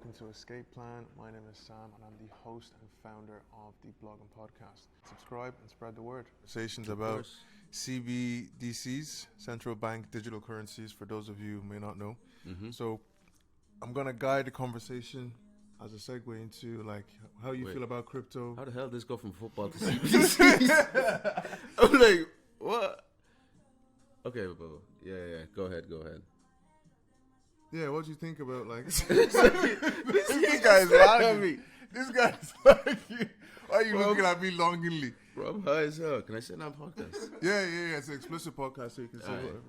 welcome to Escape Plan. My name is Sam and I'm the host and founder of the blog and podcast. Subscribe and spread the word. Conversations about CBDCs, central bank digital currencies, for those of you who may not know. So I'm going to guide the conversation as a segue into like how you feel about crypto. How the hell did this go from football to CBDCs? I'm like, what? Okay, bro. Yeah. Go ahead. Yeah, what do you think about like This guy's lagging. This guy's lagging. Why are you looking at me longingly? Bro, I'm high as hell. Can I sit on podcast? Yeah. It's an explicit podcast, so you can say whatever.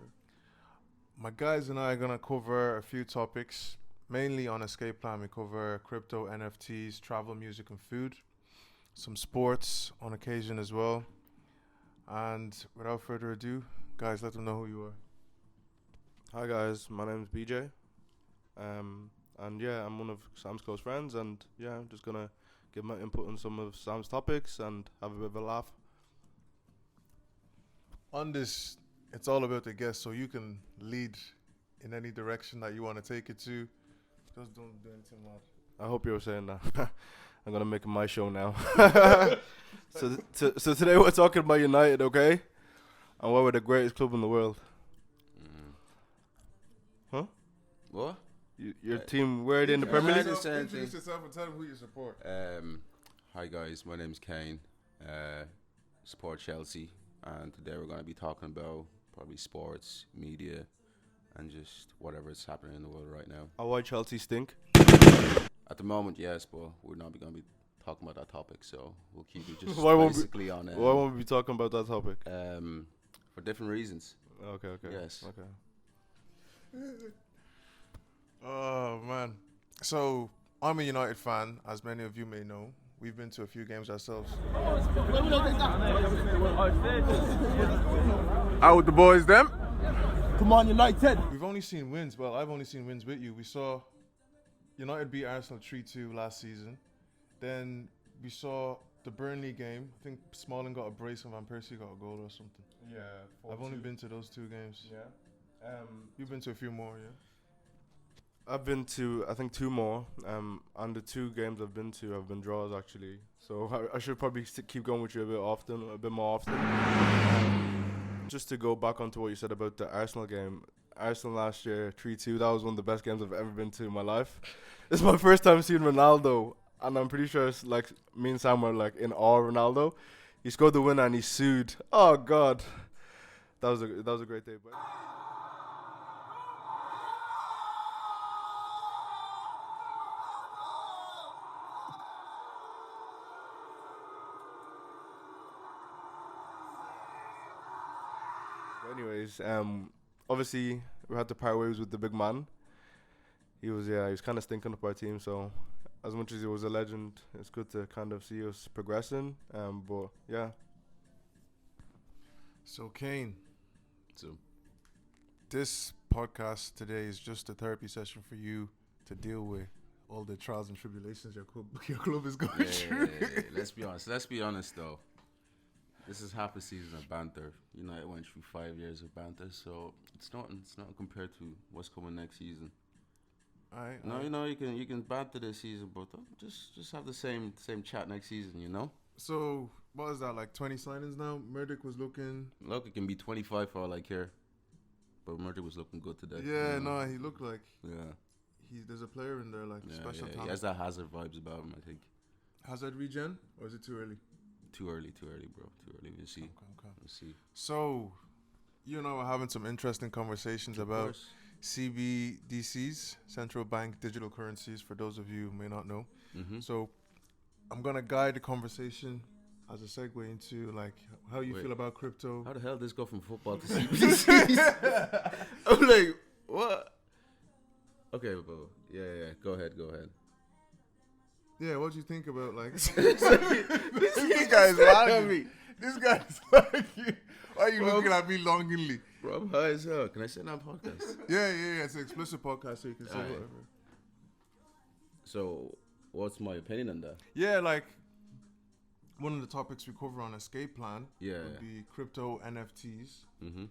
My guys and I are gonna cover a few topics. Mainly on Escape Plan, we cover crypto, NFTs, travel, music, and food. Some sports on occasion as well. And without further ado, guys, let them know who you are. Hi guys, my name's Bj. And yeah, I'm one of Sam's close friends, and yeah, I'm just gonna give my input on some of Sam's topics and have a bit of a laugh. On this, it's all about the guest, so you can lead in any direction that you want to take it to. Just don't do anything mad. I hope you were saying that. I'm gonna make it my show now. So today we're talking about United, okay? And why we're the greatest club in the world. Huh? What? Your team, where are they in the Premier League? Introduce yourself and tell them who you support. Hi guys, my name's Kane. Support Chelsea, and today we're going to be talking about probably sports, media, and just whatever is happening in the world right now. Why Chelsea stink? At the moment, yes, but we're not going to be talking about that topic, so we'll keep it just Why basically on it. Why won't we be talking about that topic? For different reasons. Okay. Yes. Okay. Oh, man. So, I'm a United fan, as many of you may know. We've been to a few games ourselves. Out with the boys, them. Come on, United. We've only seen wins. Well, I've only seen wins with you. We saw United beat Arsenal 3-2 last season. Then we saw the Burnley game. I think Smalling got a brace and Van Persie got a goal or something. Yeah. I've only been to those two games. Yeah. You've been to a few more, yeah? I've been to, I think, two more. And the two games I've been to have been draws, actually. So I should probably keep going with you a bit more often. Just to go back onto what you said about the Arsenal game. Arsenal last year, 3-2. That was one of the best games I've ever been to in my life. This is my first time seeing Ronaldo. And I'm pretty sure it's like me and Sam were like in awe of Ronaldo. He scored the winner and he sued. Oh, God. That was a great day. But anyways, obviously we had to part ways with the big man. He was kind of stinking up our team. So as much as he was a legend, it's good to kind of see us progressing. But yeah. So, Kane, So, this podcast today is just a therapy session for you to deal with all the trials and tribulations your club is going through. Let's be honest, though. This is half a season of banter. United went through 5 years of banter, so it's not compared to what's coming next season. You can banter this season, but just have the same chat next season, you know. So what is that, like 20 signings now? Murdoch was looking. Look, it can be 25 for all I care, but Murdoch was looking good today. Yeah, no, he looked like. Yeah. There's a player in there like special talent. He has that Hazard vibes about him, I think. Hazard regen, or is it too early? Too early, bro. Too early. We'll see. Okay. We'll see. So, we're having some interesting conversations about CBDCs, central bank digital currencies, for those of you who may not know. So, I'm going to guide the conversation as a segue into like how you feel about crypto. How the hell did this go from football to CBDCs? I'm like, what? Okay, bro. Yeah. Go ahead. Yeah, what do you think about like This guy's lagging. This guy's lagging. Why are you looking at me longingly? Bro, I'm high as hell. Can I sit on podcast? Yeah. It's an explicit podcast, so you can say whatever. So, what's my opinion on that? Yeah, like one of the topics we cover on Escape Plan would be crypto NFTs.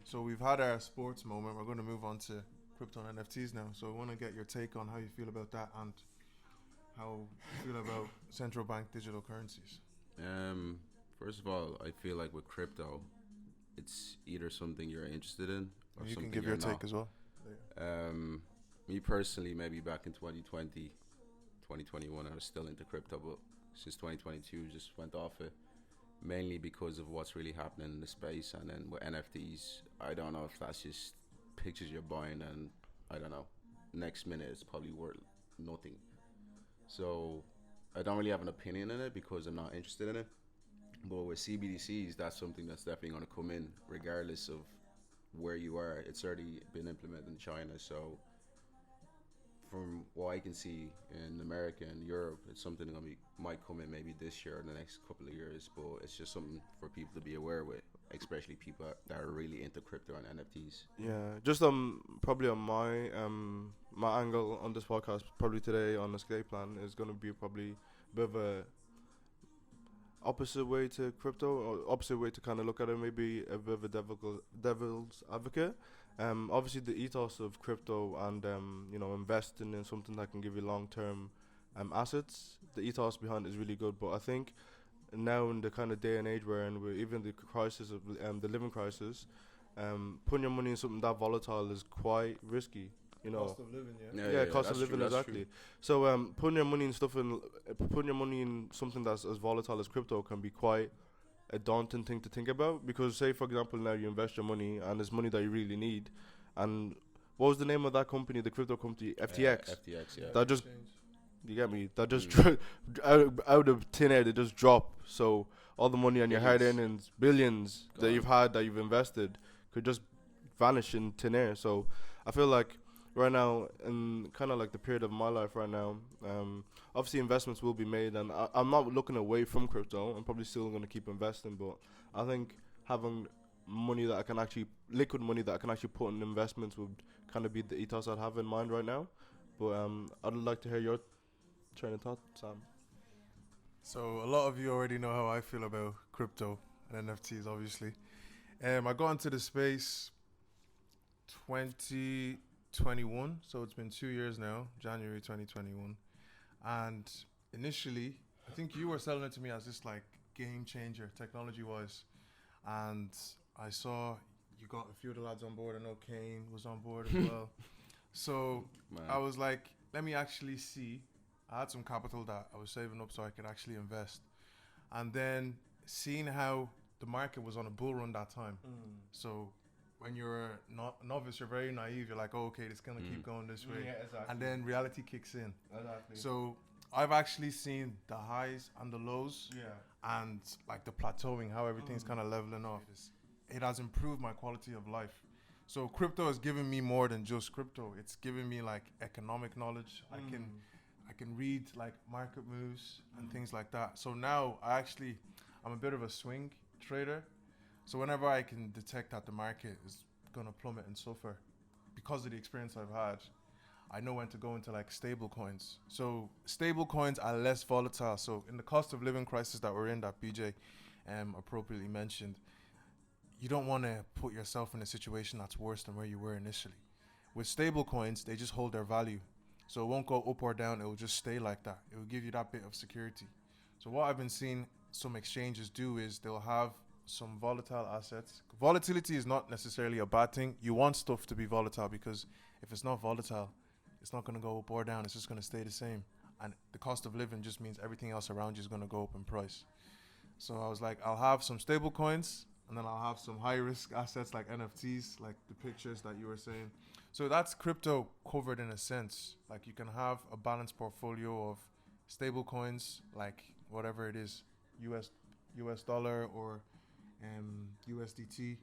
So we've had our sports moment. We're going to move on to crypto and NFTs now. So I want to get your take on how you feel about that and how you feel about central bank digital currencies. First of all, I feel like with crypto, it's either something you're interested in or You can something give you're your take not. as well. Me personally, maybe back in 2020, 2021, I was still into crypto, but since 2022, just went off it mainly because of what's really happening in the space. And then with NFTs, I don't know if that's just pictures you're buying, and I don't know, next minute it's probably worth nothing. So I don't really have an opinion in it because I'm not interested in it. But with CBDCs, that's something that's definitely going to come in regardless of where you are. It's already been implemented in China, so from what I can see in America and Europe, it's something that might come in maybe this year or the next couple of years. But it's just something for people to be aware with, especially people that are really into crypto and NFTs. Yeah, just probably on my angle on this podcast probably today on the escape plan is gonna be probably a bit of a opposite way to crypto, or opposite way to kind of look at it, maybe a bit of a devil's advocate. Obviously the ethos of crypto and investing in something that can give you long term assets. The ethos behind it is really good, but I think now in the kind of day and age we're in, with even the crisis of the living crisis, putting your money in something that volatile is quite risky. Cost of living, yeah. Yeah, cost of that's living, true, that's exactly. true. So putting your money in something that's as volatile as crypto can be quite a daunting thing to think about, because say for example now you invest your money and it's money that you really need, and what was the name of that company, the crypto company, FTX? FTX, yeah. That just, you get me? That just Mm. out of thin air, they just drop. So all the money on your hard Billions. earnings, billions that Gone. you've had, that you've invested, could just vanish in thin air. So I feel like right now, in kind of like the period of my life right now, obviously investments will be made, and I'm not looking away from crypto. I'm probably still going to keep investing, but I think having money that I can actually, liquid money that I can actually put in investments would kind of be the ethos I'd have in mind right now. But I'd like to hear your train of thought, Sam. So a lot of you already know how I feel about crypto and NFTs, obviously. I got into the space 2021, so it's been 2 years now, January 2021. And initially, I think you were selling it to me as this like game changer, technology-wise. And I saw you got a few of the lads on board. I know Kane was on board as well. So Man. I was like, let me actually see. I had some capital that I was saving up so I could actually invest. And then seeing how the market was on a bull run that time. So when you're not novice, you're very naive. You're like, oh, okay, it's going to keep going this way. Yeah, exactly. And then reality kicks in. Exactly. So I've actually seen the highs and the lows yeah. and like the plateauing, how everything's kind of leveling off. It has improved my quality of life. So crypto has given me more than just crypto. It's given me like economic knowledge. I can read like market moves and things like that. So now I'm a bit of a swing trader. So whenever I can detect that the market is gonna plummet and suffer, because of the experience I've had, I know when to go into like stable coins. So stable coins are less volatile. So in the cost of living crisis that we're in, that BJ appropriately mentioned, you don't want to put yourself in a situation that's worse than where you were initially. With stable coins, they just hold their value. So it won't go up or down, it will just stay like that. It will give you that bit of security. So what I've been seeing some exchanges do is they'll have some volatile assets. Volatility is not necessarily a bad thing. You want stuff to be volatile, because if it's not volatile, it's not going to go up or down. It's just going to stay the same. And the cost of living just means everything else around you is going to go up in price. So I was like, I'll have some stable coins, and then I'll have some high risk assets like NFTs, like the pictures that you were saying. So that's crypto covered in a sense. Like you can have a balanced portfolio of stable coins, like whatever it is, US dollar or USDT,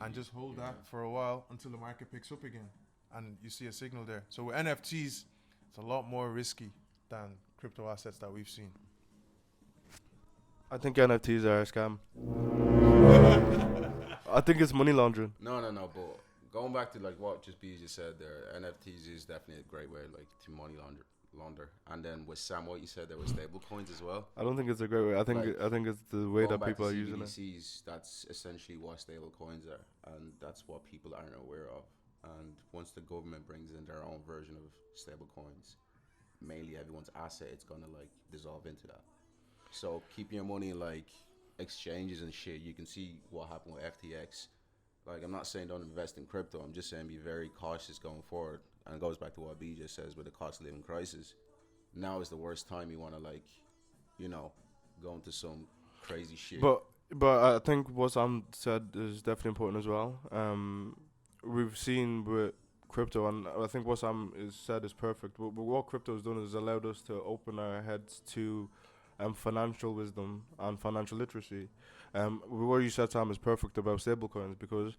and just hold that for a while until the market picks up again, and you see a signal there. So with NFTs, it's a lot more risky than crypto assets that we've seen. I think NFTs are a scam. I think it's money laundering. No, but going back to like what just BJ said there, NFTs is definitely a great way like to money launder. And then with Sam, what you said there were stable coins as well. I don't think it's a great way. I think it's the way that people are using it. CBDCs, that's essentially what stable coins are, and that's what people aren't aware of. And once the government brings in their own version of stable coins, mainly everyone's asset, it's gonna like dissolve into that. So keep your money in like exchanges and shit. You can see what happened with FTX. Like, I'm not saying don't invest in crypto. I'm just saying be very cautious going forward. And it goes back to what BJ says with the cost of living crisis. Now is the worst time you want to like, you know, go into some crazy shit. But I think what Sam said is definitely important as well. We've seen with crypto, and I think what Sam is said is perfect. But what crypto has done is allowed us to open our heads to financial wisdom and financial literacy. What you said, Sam, is perfect about stablecoins because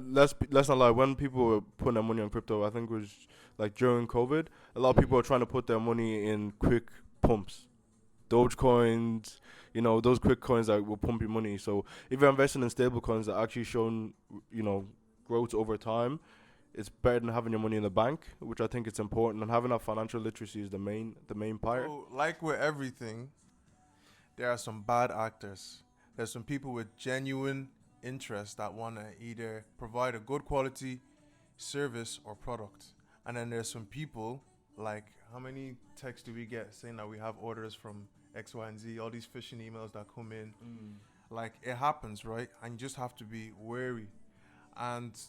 let's not lie. When people were putting their money on crypto, I think it was like during COVID, a lot of people are trying to put their money in quick pumps, Dogecoins, those quick coins that will pump your money. So if you're investing in stable coins that actually shown, growth over time, it's better than having your money in the bank, which I think it's important. And having that financial literacy is the main part. So, like with everything, there are some bad actors. There's some people with genuine interest that want to either provide a good quality service or product. And then there's some people, like, how many texts do we get saying that we have orders from X, Y, and Z, all these phishing emails that come in. Like, it happens, right? And you just have to be wary. And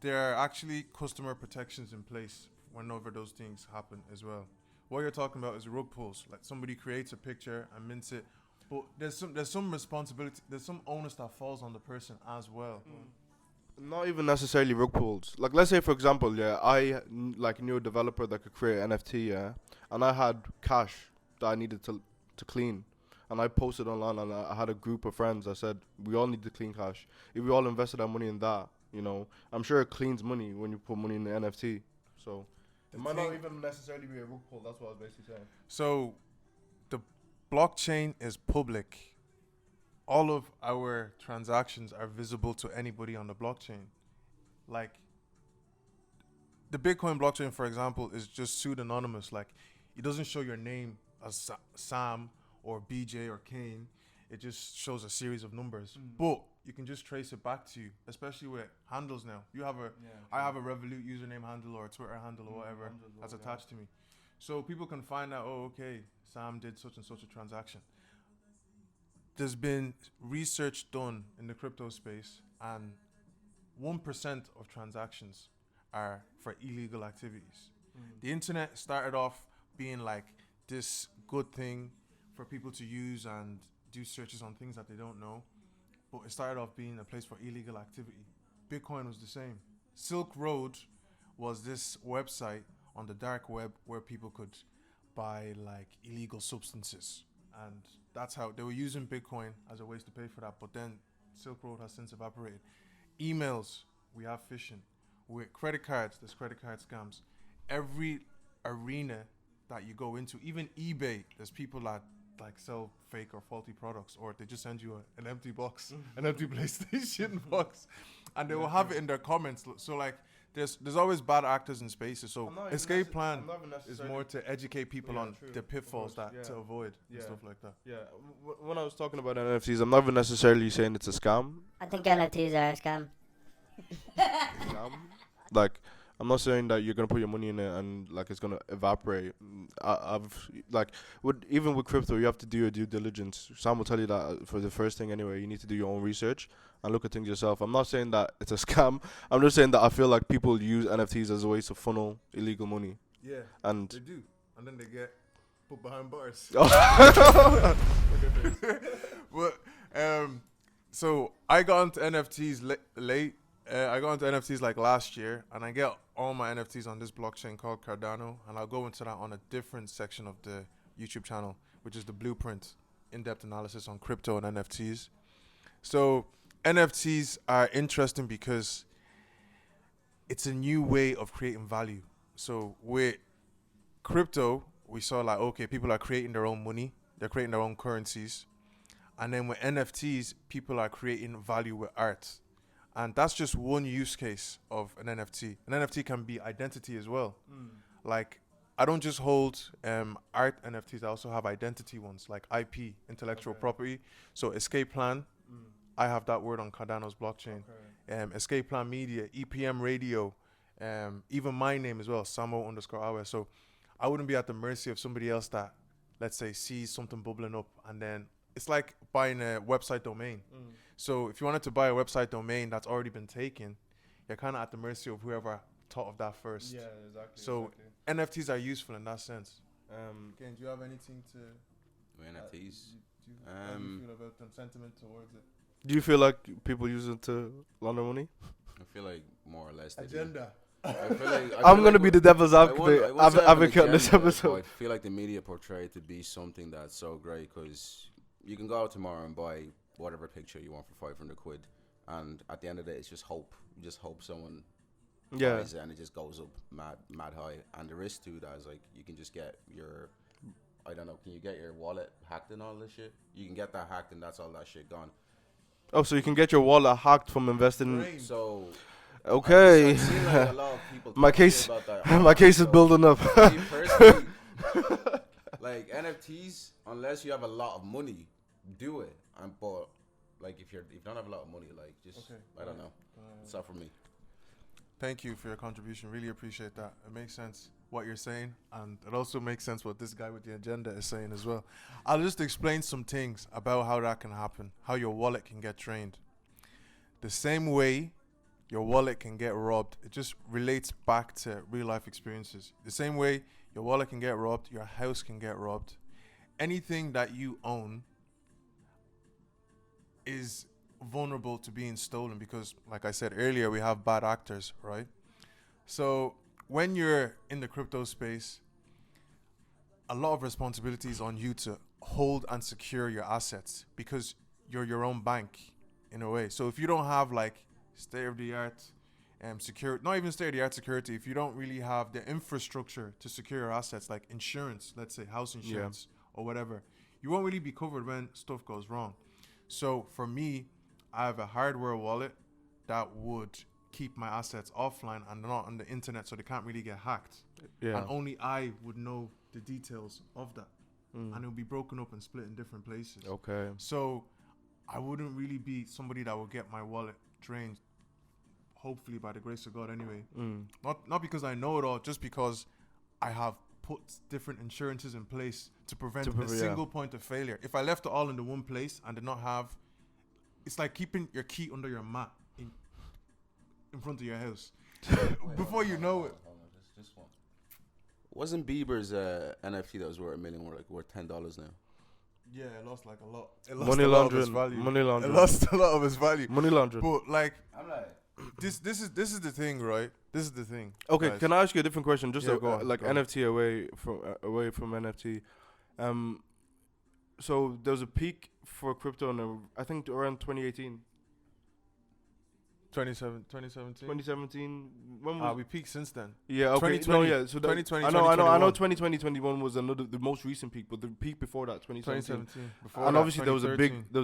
there are actually customer protections in place whenever those things happen as well. What you're talking about is rug pulls. Like, somebody creates a picture and mints it. But there's some responsibility, there's some onus that falls on the person as well. Not even necessarily rug pulls. Like, let's say, for example, I knew a developer that could create an NFT, and I had cash that I needed to clean. And I posted online, and I had a group of friends that said, we all need to clean cash. If we all invested our money in that, I'm sure it cleans money when you put money in the NFT. So it might not even necessarily be a rug pull. That's what I was basically saying. So the blockchain is public. All of our transactions are visible to anybody on the blockchain. Like, the Bitcoin blockchain, for example, is just pseudonymous. Like, it doesn't show your name as Sam or Bj or Kane. It just shows a series of numbers. But you can just trace it back to you, especially with handles now. I have a Revolut username handle or a Twitter handle or whatever that's attached to me. So people can find out, okay, Sam did such and such a transaction. There's been research done in the crypto space, and 1% of transactions are for illegal activities. The internet started off being like this good thing for people to use and do searches on things that they don't know, but it started off being a place for illegal activity. Bitcoin was the same. Silk Road was this website on the dark web where people could buy like illegal substances, and that's how they were using Bitcoin as a way to pay for that. But then Silk Road has since evaporated. Emails, we have phishing. With credit cards, there's credit card scams. Every arena that you go into, even eBay, there's people that like sell fake or faulty products, or they just send you an empty box, an empty PlayStation box, and they will have it in their comments. So like, there's always bad actors in spaces. So escape plan is more to educate people on the pitfalls to avoid and stuff like that. Yeah, when I was talking about NFTs, I'm not even necessarily saying it's a scam. I think NFTs are a scam. Like, I'm not saying that you're gonna put your money in it and like it's gonna evaporate. Even with crypto, you have to do your due diligence. Sam will tell you that for the first thing anyway. You need to do your own research and look at things yourself. I'm not saying that it's a scam. I'm just saying that I feel like people use NFTs as a way to funnel illegal money. Yeah, and they do, and then they get put behind bars. But so I got into NFTs late. I got into NFTs like last year, and I get all my NFTs on this blockchain called Cardano, and I'll go into that on a different section of the YouTube channel, which is the Blueprint, in-depth analysis on crypto and NFTs. So NFTs are interesting because it's a new way of creating value. So with crypto, we saw like, okay, people are creating their own money, they're creating their own currencies, and then with NFTs, people are creating value with art. And that's just one use case of an NFT. An NFT can be identity as well. Like, I don't just hold art NFTs, I also have identity ones, like IP, intellectual property. So Escape Plan, I have that word on Cardano's blockchain. Escape Plan Media, EPM Radio, even my name as well, Samo_Awe. So I wouldn't be at the mercy of somebody else that, let's say, sees something bubbling up, and then it's like buying a website domain. So if you wanted to buy a website domain that's already been taken, you're kind of at the mercy of whoever thought of that first. Yeah, exactly. So NFTs are useful in that sense. Again, do you have anything to NFTs. how do you feel about the sentiment towards it? Do you feel like people use it to launder money? I feel like more or less. Agenda. I feel like I'm gonna be the devil's advocate advocate on this but episode. I feel like the media portray it to be something that's so great because you can go out tomorrow and buy whatever picture you want for 500 quid, and at the end of the day, it's just hope. You just hope someone buys it and it just goes up mad high. And the risk to that is like you can just get your, I don't know, can you get your wallet hacked and all this shit? You can get that hacked and that's all that shit gone. Oh, so you can get your wallet hacked from investing. Brain. So Okay, I've seen, like, a lot of people my talk case, about that. my case is building up. Me personally, like NFTs, unless you have a lot of money, do it. But like if you don't have a lot of money, like just I don't know, it's not for me. Thank you for your contribution. Really appreciate that. It makes sense what you're saying, and it also makes sense what this guy with the agenda is saying as well. I'll just explain some things about how that can happen, how your wallet can get drained. The same way your wallet can get robbed, it just relates back to real life experiences. The same way your wallet can get robbed, your house can get robbed. Anything that you own is vulnerable to being stolen because, like I said earlier, we have bad actors, right? So when you're in the crypto space, a lot of responsibilities on you to hold and secure your assets because you're your own bank in a way. So if you don't have like state-of-the-art security, not even state-of-the-art security, if you don't really have the infrastructure to secure your assets like insurance, let's say house insurance or whatever, you won't really be covered when stuff goes wrong. So for me, I have a hardware wallet that would keep my assets offline and not on the internet so they can't really get hacked. Yeah. And only I would know the details of that. And it'll be broken up and split in different places. Okay. So I wouldn't really be somebody that will get my wallet drained, hopefully by the grace of God anyway. Not because I know it all, just because I have put different insurances in place to prevent a single point of failure. If I left it all in the one place and did not have, it's like keeping your key under your mat in front of your house. Before you know it. Just one. Wasn't Bieber's NFT that was worth $1 million worth $10 now? Yeah, it lost like a lot. It lost Money a lot of its laundering. value. Money laundering. It lost a lot of its value. Money laundering. But like, I'm like, this is the thing, right? This is the thing. Okay, guys. can I ask you a different question? Just Yeah, go on, like go on. NFT away from NFT. So there was a peak for crypto in I think around 2018, 2017. 2017. When was We peaked since then. yeah, okay. 2020, No, yeah. So 2020, I know 2021. 2020, 2021 was the most recent peak, but the peak before that, 2017. 2017. Before And that, obviously there was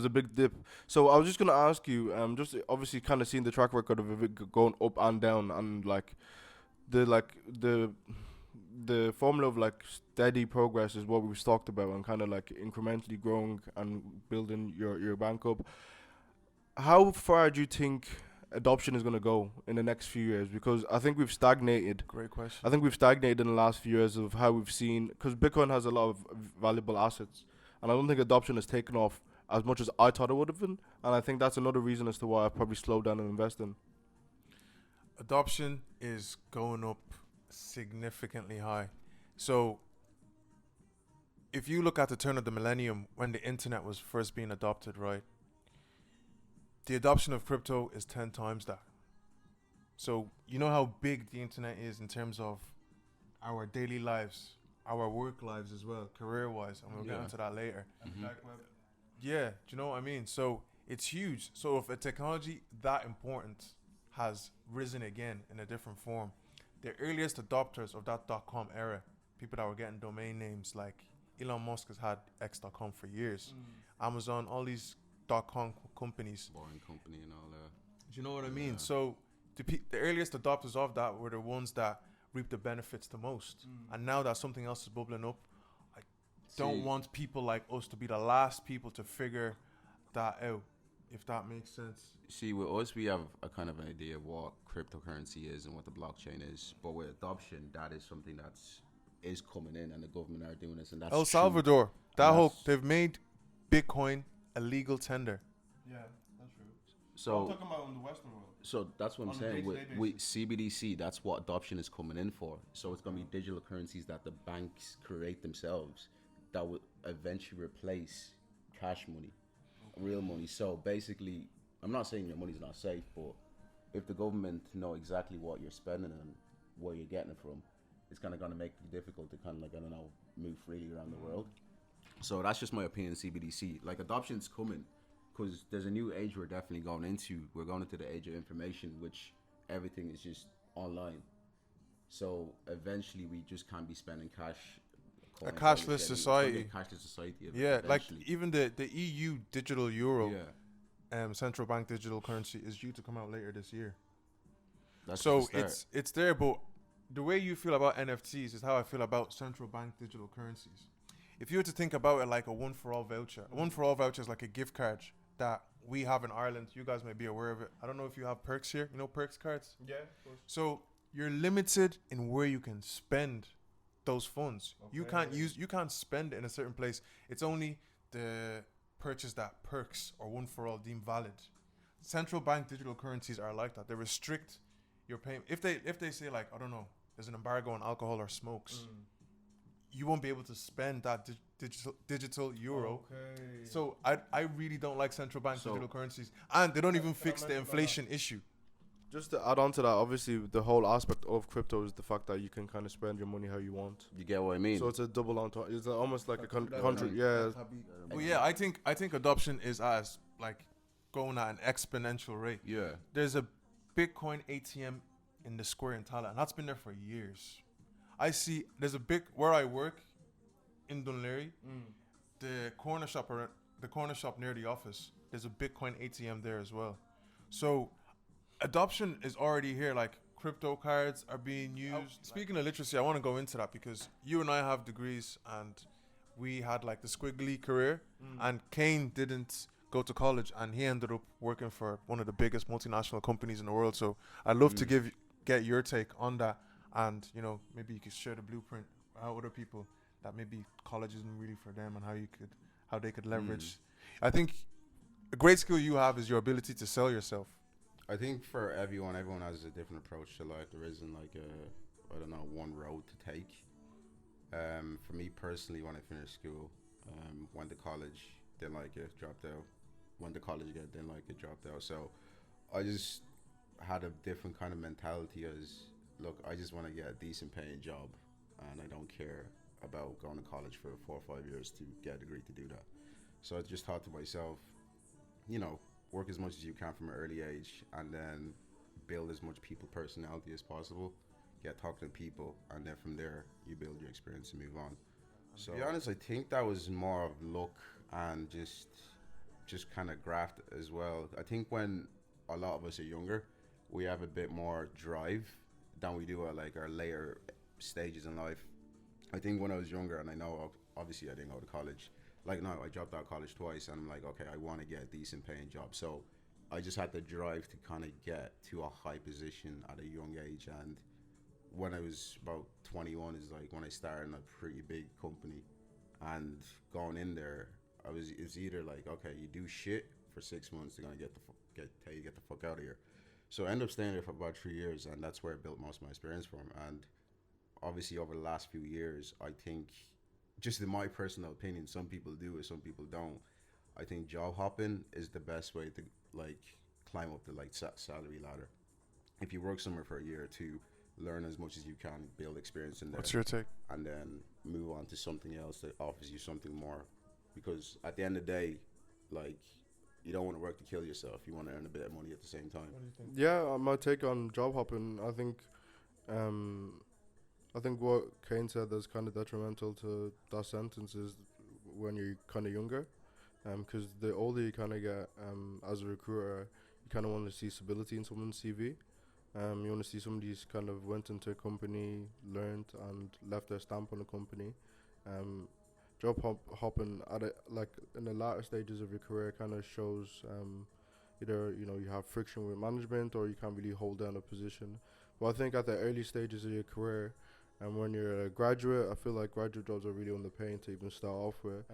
a big dip. So I was just gonna ask you, just obviously kind of seeing the track record of it going up and down, and like the formula of like steady progress is what we've talked about, and kind of like incrementally growing and building your bank up. How far do you think adoption is going to go in the next few years? Because I think we've stagnated. Great question. I think we've stagnated in the last few years of how we've seen, because Bitcoin has a lot of valuable assets, and I don't think adoption has taken off as much as I thought it would have been, and I think that's another reason as to why I probably slowed down in investing. Adoption is going up significantly high. So if you look at the turn of the millennium, when the internet was first being adopted, right? The adoption of crypto is 10 times that. So you know how big the internet is in terms of our daily lives, our work lives as well, career-wise, and we'll get into that later. Yeah, do you know what I mean? So it's huge. So if a technology that important has risen again in a different form, the earliest adopters of that .com era, people that were getting domain names like Elon Musk has had X.com for years, Amazon, all these .com companies. Boring company and all that. Do you know what I mean? So the earliest adopters of that were the ones that reap the benefits the most. And now that something else is bubbling up, I don't want people like us to be the last people to figure that out, if that makes sense. See, with us, we have a kind of an idea of what cryptocurrency is and what the blockchain is. But with adoption, that is something that's is coming in, and the government are doing this, and that's El true. Salvador, And they've made Bitcoin a legal tender. Yeah, that's true. So I'm talking about in the Western world. So that's what I'm On a saying. day-to-day With CBDC, that's what adoption is coming in for. So it's going to be digital currencies that the banks create themselves that will eventually replace cash money, real money. So basically, I'm not saying your money's not safe, but if the government know exactly what you're spending and where you're getting it from, it's kind of going to make it difficult to kind of like, I don't know, move freely around the world. So that's just my opinion. CBDC, like adoption's coming. Because there's a new age we're definitely going into. We're going into the age of information, which everything is just online. So eventually, we just can't be spending cash. A cashless society. A cashless society. Yeah, like eventually. even the EU digital euro, Yeah, central bank digital currency is due to come out later this year. that's So just the start. it's there, but the way you feel about NFTs is how I feel about central bank digital currencies. If you were to think about it like a one for all voucher, a one for all voucher is like a gift card that we have in Ireland. You guys may be aware of it. I don't know if you have perks here. You know perks cards? Yeah, of course. So you're limited in where you can spend those funds. You can't spend it in a certain place. It's only the purchase that perks or one for all deemed valid. Central bank digital currencies are like that. They restrict your payment. If they say like, I don't know, there's an embargo on alcohol or smokes, you won't be able to spend that digital euro. Okay. So I really don't like central bank digital currencies, and they don't even fix the inflation issue. Just to add on to that, obviously the whole aspect of crypto is the fact that you can kind of spend your money how you want. You get what I mean? So it's a double on top. It's almost like a country. Yeah. But yeah, I think adoption is as like going at an exponential rate. Yeah. There's a Bitcoin ATM in the square in Tala, and that's been there for years. I see there's a big where I work in Dunleary, the corner shop near the office. There's a Bitcoin ATM there as well. So adoption is already here. Like crypto cards are being used. Speaking of literacy, I want to go into that because you and I have degrees, and we had like the squiggly career, and Kane didn't go to college, and he ended up working for one of the biggest multinational companies in the world. So I'd love to get your take on that, and maybe you could share the blueprint with other people that maybe college isn't really for them, and how they could leverage. I think a great skill you have is your ability to sell yourself. I think for everyone has a different approach to life. There isn't like one road to take. For me personally, when I finished school, went to college, didn't like it, dropped out. Went to college again, didn't like it, dropped out. So I just had a different kind of mentality as, look, I just want to get a decent paying job, and I don't care about going to college for 4 or 5 years to get a degree to do that. So I just thought to myself, work as much as you can from an early age, and then build as much people personality as possible, get talking to people, and then from there you build your experience and move on. So to be honest, I think that was more of luck and just kind of graft as well. I think when a lot of us are younger, we have a bit more drive than we do at like our later stages in life. I think when I was younger, and I know obviously I didn't go to college, like no, I dropped out of college twice, and I'm like, okay, I want to get a decent paying job. So I just had the drive to kind of get to a high position at a young age. And when I was about 21 is like when I started in a pretty big company, and going in there, it's either like, okay, you do shit for 6 months, they're gonna tell you get the fuck out of here. So I ended up staying there for about 3 years, and that's where I built most of my experience from. And obviously over the last few years, I think, just in my personal opinion, some people do it, some people don't. I think job hopping is the best way to like climb up the like salary ladder. If you work somewhere for a year or two, learn as much as you can, build experience in there. What's your take? And then move on to something else that offers you something more. Because at the end of the day, like, you don't want to work to kill yourself. You want to earn a bit of money at the same time. What do you think? Yeah, my take on job hopping, I think what Kane said that's kind of detrimental to that sentence is when you're kind of younger, because the older you kind of get as a recruiter, you kind of want to see stability in someone's CV. You want to see somebody who's kind of went into a company, learned, and left their stamp on the company. Job hopping in the latter stages of your career kind of shows either you have friction with management, or you can't really hold down a position. But I think at the early stages of your career, And when you're a graduate, I feel like graduate jobs are really underpaying to even start off with.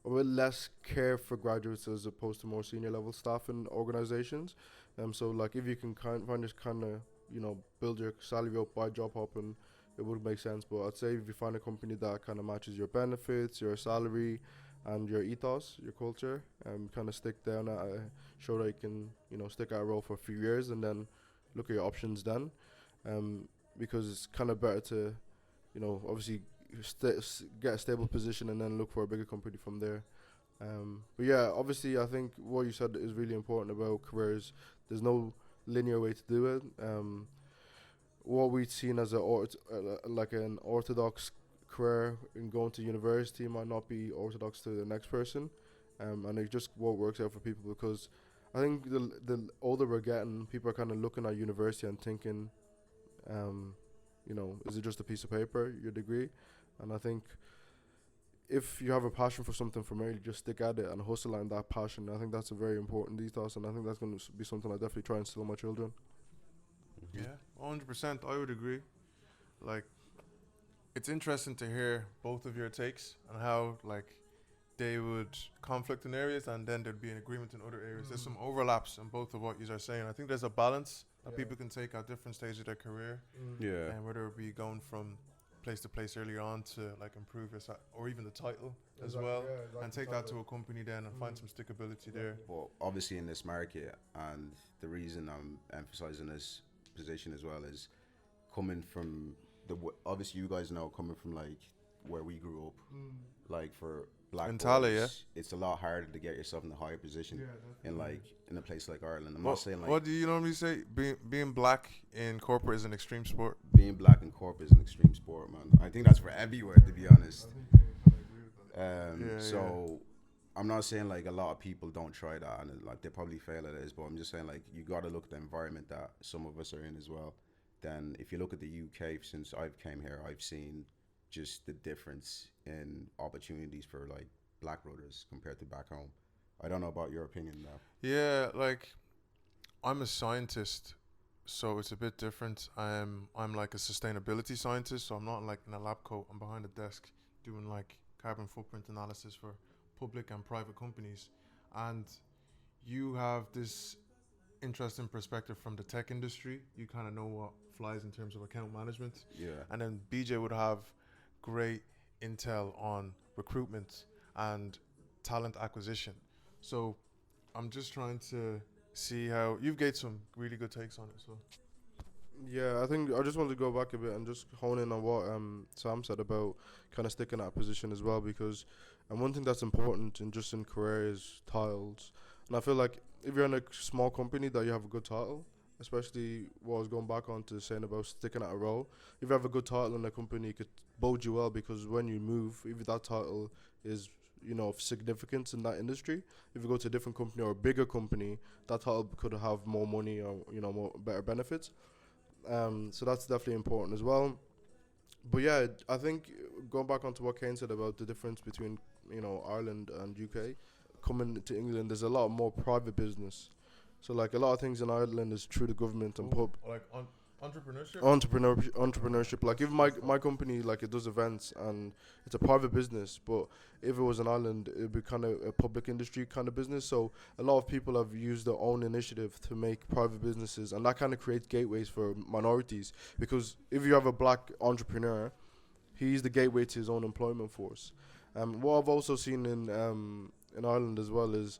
A bit less care for graduates as opposed to more senior level staff in organizations. So like if you can find this kind of, build your salary up by job hopping, it would make sense. But I'd say if you find a company that kind of matches your benefits, your salary, and your ethos, your culture, kind of stick down at show that you can, stick at a role for a few years and then look at your options then. Because it's kind of better to, obviously get a stable position and then look for a bigger company from there. But yeah, obviously I think what you said is really important about careers. There's no linear way to do it. What we've seen as like an orthodox career in going to university might not be orthodox to the next person, and it just what works out for people, because I think the older we're getting, people are kind of looking at university and thinking, is it just a piece of paper, your degree? And I think if you have a passion for something from early, just stick at it and hustle on that passion. I think that's a very important ethos, and I think that's going to be something I definitely try and instill in my children. Yeah, 100%. I would agree. Like, it's interesting to hear both of your takes on how, like, they would conflict in areas and then there'd be an agreement in other areas. There's some overlaps in both of what you are saying. I think there's a balance that people can take at different stages of their career. Yeah. And whether it be going from place to place earlier on to, like, improve your or even the title as well. And take that to a company then and find some stickability there. Well, obviously in this market, and the reason I'm emphasizing this position as well is coming from obviously you guys know, coming from like where we grew up, like for black In boys, Tala, it's a lot harder to get yourself in a higher position in a place like Ireland. I'm not saying like, what do you normally say? Being black in corporate is an extreme sport. being black in corporate is an extreme sport, man. I think that's for everywhere, to be honest. So I'm not saying like a lot of people don't try that and like they probably fail at it, but I'm just saying like you got to look at the environment that some of us are in as well. Then if you look at the UK, since I've came here, I've seen just the difference in opportunities for like black brothers compared to back home. I don't know about your opinion though. Yeah, like I'm a scientist, so it's a bit different. I'm like a sustainability scientist, so I'm not like in a lab coat. I'm behind a desk doing like carbon footprint analysis for public and private companies. And you have this interesting perspective from the tech industry. You kind of know what flies in terms of account management. Yeah. And then BJ would have great intel on recruitment and talent acquisition. So I'm just trying to see how you've got some really good takes on it. So Yeah, I think I just want to go back a bit and just hone in on what Sam said about kind of sticking at a position as well, because one thing that's important in career is titles. And I feel like if you're in a small company that you have a good title, especially what I was going back on to saying about sticking at a role, if you have a good title in a company, it could bode you well, because when you move, if that title is of significance in that industry, if you go to a different company or a bigger company, that title could have more money or more better benefits. So that's definitely important as well. But yeah, I think going back onto what Kane said about the difference between Ireland and UK, coming to England, there's a lot more private business. So like a lot of things in Ireland is through the government and like entrepreneurship. Entrepreneurship. Like if my company, like, it does events and it's a private business, but if it was in Ireland, it'd be kind of a public industry kind of business. So a lot of people have used their own initiative to make private businesses, and that kind of creates gateways for minorities. Because if you have a black entrepreneur, he's the gateway to his own employment force. What I've also seen in Ireland as well is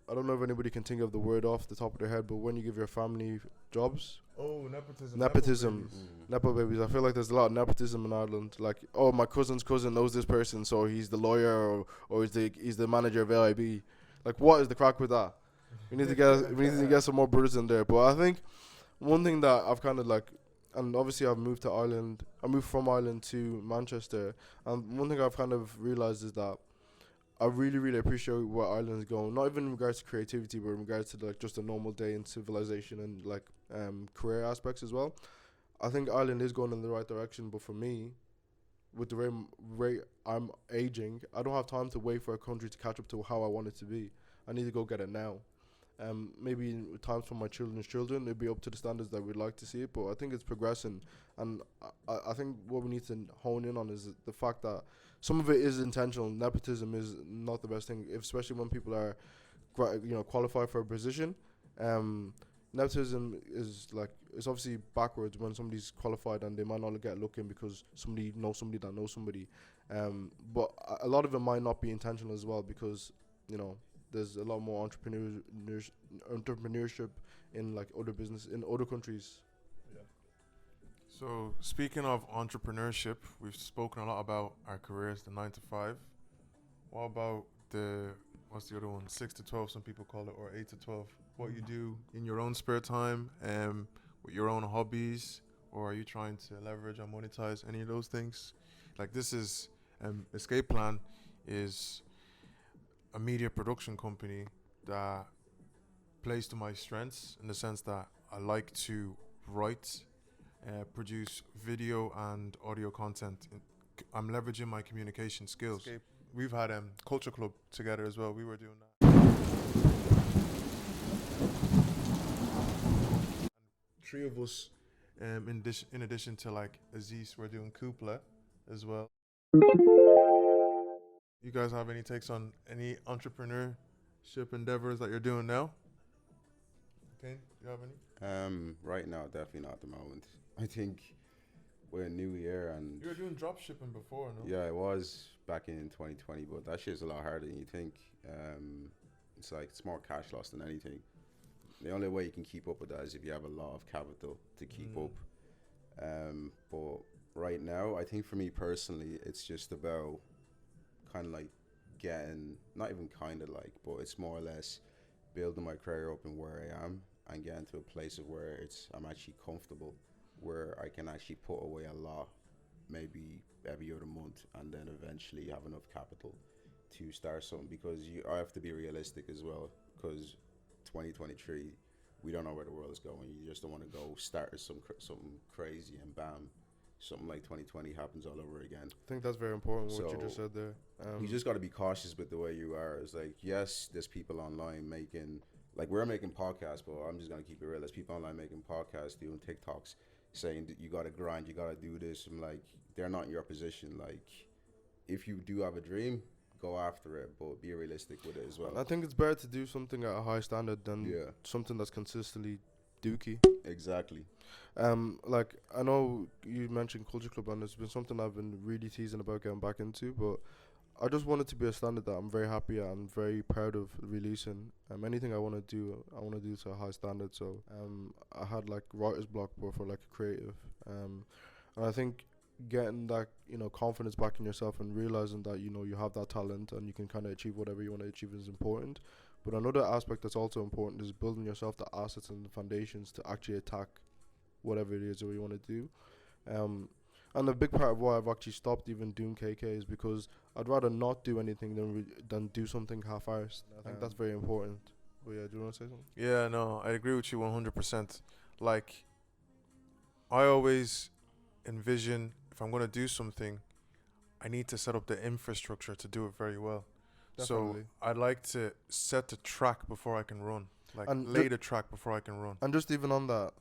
I don't know if anybody can think of the word off the top of their head, but when you give your family jobs. Oh, nepotism. Nepo babies. I feel like there's a lot of nepotism in Ireland. Like, oh, my cousin's cousin knows this person, so he's the lawyer or he's the manager of LIB. Like, what is the crack with that? We need to get some more brothers in there. But I think one thing that I've kind of like, and obviously I've moved to Ireland. I moved from Ireland to Manchester, and one thing I've kind of realized is that I really, really appreciate where Ireland is going. Not even in regards to creativity, but in regards to like just a normal day in civilization and like career aspects as well. I think Ireland is going in the right direction, but for me, with the rate I'm aging, I don't have time to wait for a country to catch up to how I want it to be. I need to go get it now. maybe in times for my children's children, it'd be up to the standards that we'd like to see it. But I think it's progressing, and I think what we need to hone in on is the fact that some of it is intentional. Nepotism is not the best thing, especially when people are, qualified for a position. Nepotism is like, it's obviously backwards when somebody's qualified and they might not get looking because somebody knows somebody that knows somebody. But a lot of it might not be intentional as well, because there's a lot more entrepreneurship in like other business in other countries. So speaking of entrepreneurship, we've spoken a lot about our careers, the 9 to 5. What about what's the other one? 6 to 12, some people call it, or 8 to 12. What you do in your own spare time, with your own hobbies, or are you trying to leverage or monetize any of those things? Like this is Escape Plan is a media production company that plays to my strengths in the sense that I like to write, produce video and audio content. I'm leveraging my communication skills. We've had Culture Club together as well. We were doing that. Three of us, in addition to like Aziz, we're doing Couple as well. You guys have any takes on any entrepreneurship endeavors that you're doing now? Okay, do you have any? Right now, definitely not at the moment. I think we're a new year and You were doing drop shipping before, no? yeah, it was back in 2020, but that shit's a lot harder than you think. It's more cash loss than anything. The only way you can keep up with that is if you have a lot of capital to keep up. But right now, I think for me personally, it's just about kind of like getting, not even kind of like, but it's more or less building my career up in where I am and getting to a place of where I'm actually comfortable, where I can actually put away a lot, maybe every other month, and then eventually have enough capital to start something. Because I have to be realistic as well, because 2023, we don't know where the world is going. You just don't want to go start something crazy and bam, something like 2020 happens all over again. I think that's very important, what you So, just said there. You just got to be cautious with the way you are. It's like, yes, there's people online making, like we're making podcasts, but I'm just going to keep it real. There's people online making podcasts, doing TikToks, saying that you got to grind, you got to do this. I'm like, they're not in your position. Like, if you do have a dream, go after it, but be realistic with it as well. I think it's better to do something at a high standard than something that's consistently dookie. Exactly. Like, I know you mentioned Culture Club, and it's been something I've been really teasing about getting back into, but I just want it to be a standard that I'm very happy at and very proud of releasing. Anything I want to do to a high standard. So I had like writer's block, but for like a creative. And I think getting that confidence back in yourself and realizing that you have that talent and you can kind of achieve whatever you want to achieve is important. But another aspect that's also important is building yourself the assets and the foundations to actually attack whatever it is that you want to do. And a big part of why I've actually stopped even doing KK is because I'd rather not do anything than do something half-arsed. I think that's very important. Oh yeah, do you want to say something? Yeah, no, I agree with you 100%. Like, I always envision if I'm going to do something, I need to set up the infrastructure to do it very well. Definitely. So I'd like to set the track before I can run. Like, And lay the track before I can run. And just even on that,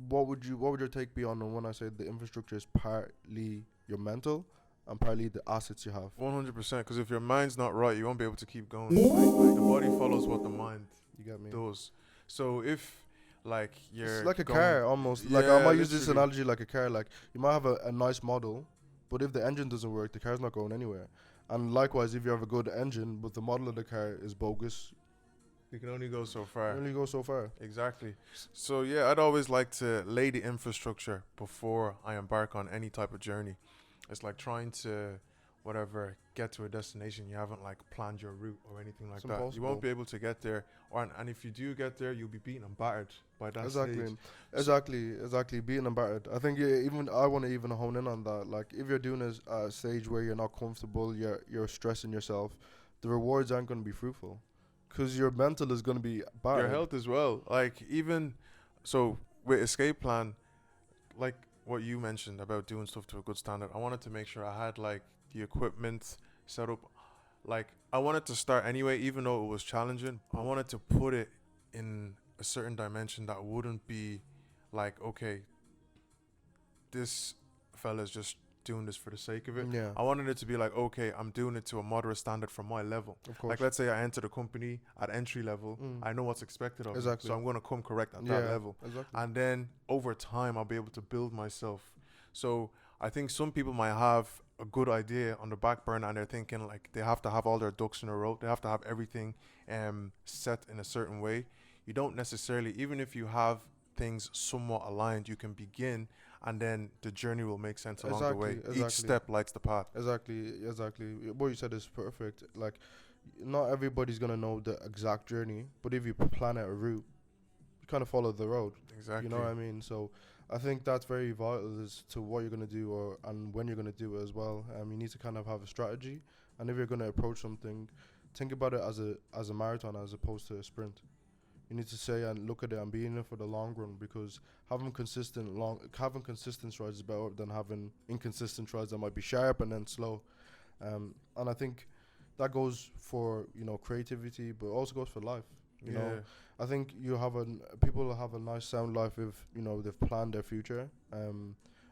what would your take be on when I say the infrastructure is partly your mental and partly the assets you have? 100%, because if your mind's not right, you won't be able to keep going. Like, the body follows what the mind You get me? does. So if, like, you're It's like a going- car almost. Like, Yeah, I might use this literally. analogy like a car. Like, you might have a nice model, but if the engine doesn't work, the car's not going anywhere. And likewise, if you have a good engine, but the model of the car is bogus, You can only go so you far. only go so far. Exactly. So yeah, I'd always like to lay the infrastructure before I embark on any type of journey. It's like trying to, get to a destination you haven't like planned your route or anything like It's that. You impossible. won't be able to get there, and if you do get there, you'll be beaten and battered by that stage. Exactly. Being embarrassed. I think I want to even hone in on that. Like, if you're doing a stage where you're not comfortable, you're stressing yourself, the rewards aren't going to be fruitful, because your mental is going to be bad. Your health as well. Like, even so with Escape Plan, like what you mentioned about doing stuff to a good standard, I wanted to make sure I had like the equipment set up. Like, I wanted to start anyway, even though it was challenging. I wanted to put it in a certain dimension that wouldn't be like, okay, this fella's just doing this for the sake of it. Yeah, I wanted it to be like, okay, I'm doing it to a moderate standard from my level. of course. Like, let's say I enter the company at entry level. I know what's expected of me, Exactly. so I'm going to come correct at that level. Exactly. And then over time, I'll be able to build myself. So I think some people might have a good idea on the back burner, and they're thinking like they have to have all their ducks in a row. They have to have everything set in a certain way. You don't necessarily, even if you have things somewhat aligned, you can begin, and then the journey will make sense along the way. Each step lights the path. Exactly. What you said is perfect. Like, not everybody's gonna know the exact journey, but if you plan out a route, you kind of follow the road. Exactly. You know what I mean? So I think that's very vital as to what you're gonna do and when you're gonna do it as well. You need to kind of have a strategy, and if you're gonna approach something, think about it as a marathon as opposed to a sprint. You need to say and look at it and be in it for the long run, because having consistent strides is better than having inconsistent strides that might be sharp and then slow. And I think that goes for, you know, creativity, but also goes for life. You know, I think people will have a nice sound life if, you know, they've planned their future.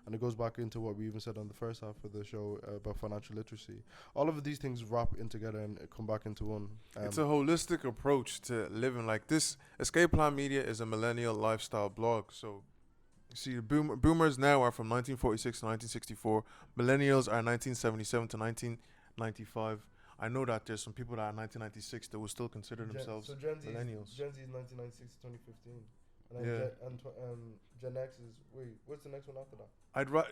And it goes back into what we even said on the first half of the show about financial literacy. All of these things wrap in together and come back into one. It's a holistic approach to living. Like, this Escape Plan Media is a millennial lifestyle blog. So, you see, boomers now are from 1946 to 1964. Millennials are 1977 to 1995. I know that there's some people that are 1996 that will still consider themselves millennials. Gen Z is 1996 to 2015. And then Gen X is, what's the next one after that?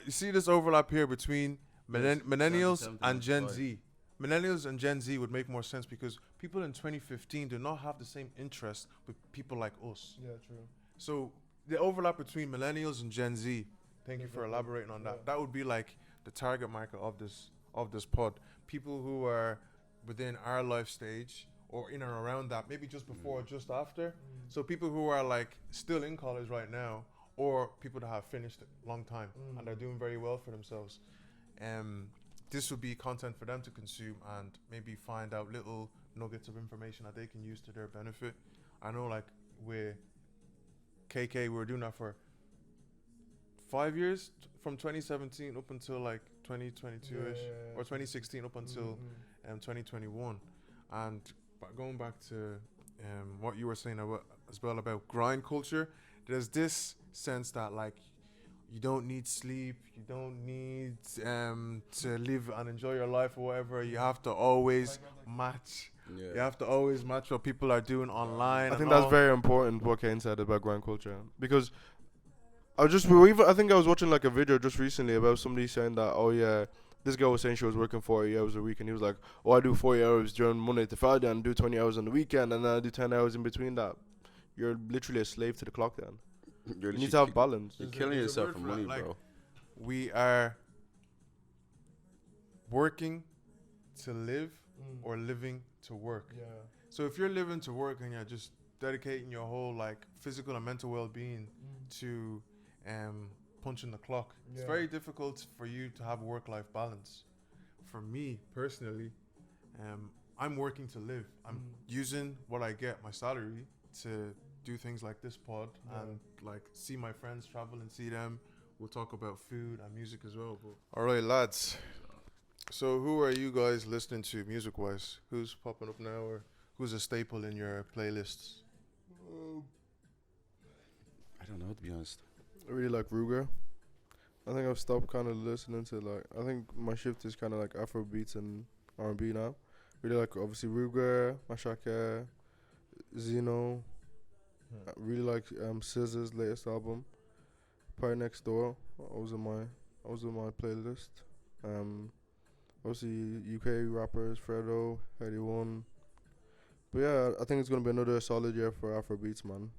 You see this overlap here between millennials and Gen Z. Millennials and Gen Z would make more sense because people in 2015 do not have the same interest with people like us. Yeah, true. So the overlap between millennials and Gen Z, thank you for elaborating on that. Yeah. That would be like the target market of this pod. People who are within our life stage or in and around that, maybe just before or just after. So people who are like still in college right now, or people that have finished a long time and are doing very well for themselves. This would be content for them to consume and maybe find out little nuggets of information that they can use to their benefit. I know, like, with KK, we were doing that for 5 years, from 2017 up until like 2022-ish, or 2016 up until 2021. And going back to what you were saying as well about grind culture, there's this sense that, like, you don't need sleep, you don't need to live and enjoy your life or whatever. You have to always match. Yeah. You have to always match what people are doing online. I think that's very important what Kane said about grind culture, because I think I was watching like a video just recently about somebody saying that, oh yeah, this girl was saying she was working 40 hours a week, and he was like, oh, I do 40 hours during Monday to Friday and do 20 hours on the weekend, and then I do 10 hours in between that. You're literally a slave to the clock then. You need to have balance. You're killing yourself for money, bro. We are working to live or living to work. Yeah. So if you're living to work and you're just dedicating your whole like physical and mental well-being to punching the clock, it's very difficult for you to have work-life balance. For me personally, I'm working to live. I'm using what I get, my salary, to do things like this pod and like see my friends, travel and see them. We'll talk about food and music as well. All right, lads. So who are you guys listening to music-wise? Who's popping up now, or who's a staple in your playlists? I don't know, to be honest. I really like Ruger. I think I've stopped kind of listening to, like, I think my shift is kind of like Afro beats and R&B now. Really like, obviously, Ruger, Mashaka, Zeno. I really like SZA's latest album, Party Next Door. I was in my playlist. Obviously UK rappers, Fredo, Heady One. But yeah, I think it's gonna be another solid year for Afrobeats, man.